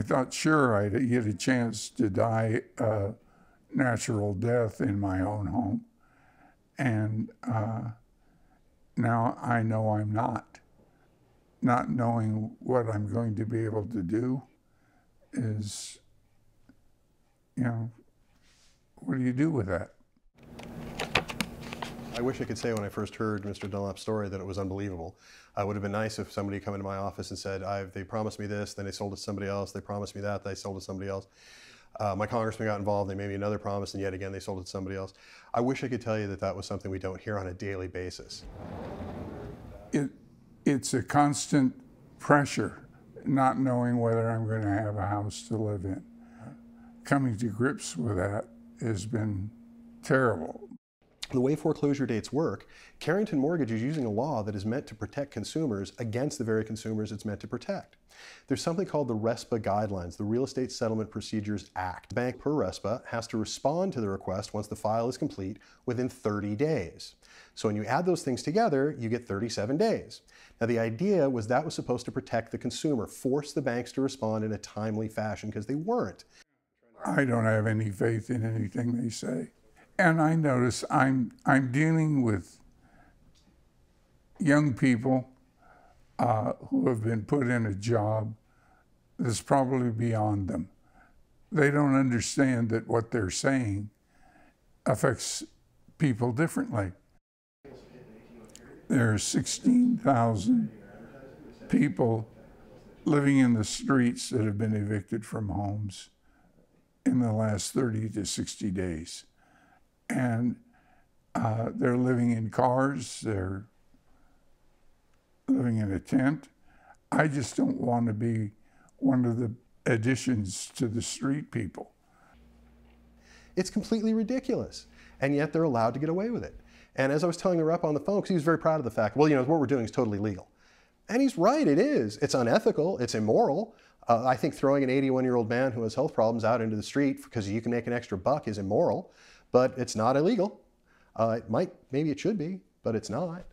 I thought, sure, I'd get a chance to die a natural death in my own home. And now I know I'm not. Not knowing what I'm going to be able to do is, you know, what do you do with that? I wish I could say when I first heard Mr. Dunlap's story that it was unbelievable. It would have been nice if somebody come into my office and said, they promised me this, then they sold it to somebody else, they promised me that, they sold it to somebody else. My congressman got involved, they made me another promise, and yet again they sold it to somebody else. I wish I could tell you that that was something we don't hear on a daily basis. It's a constant pressure, not knowing whether I'm going to have a house to live in. Coming to grips with that has been terrible. The way foreclosure dates work, Carrington Mortgage is using a law that is meant to protect consumers against the very consumers it's meant to protect. There's something called the RESPA guidelines, the Real Estate Settlement Procedures Act. The bank per RESPA has to respond to the request once the file is complete within 30 days. So when you add those things together, you get 37 days. Now the idea was that was supposed to protect the consumer, force the banks to respond in a timely fashion because they weren't. I don't have any faith in anything they say. And I notice I'm dealing with young people who have been put in a job that's probably beyond them. They don't understand that what they're saying affects people differently. There are 16,000 people living in the streets that have been evicted from homes in the last 30 to 60 days. And they're living in cars, they're living in a tent. I just don't want to be one of the additions to the street people. It's completely ridiculous, and yet they're allowed to get away with it. And as I was telling the rep on the phone, because he was very proud of the fact, well, you know, what we're doing is totally legal. And he's right, it is. It's unethical, it's immoral. I think throwing an 81-year-old man who has health problems out into the street because you can make an extra buck is immoral, but it's not illegal. Maybe it should be, but it's not.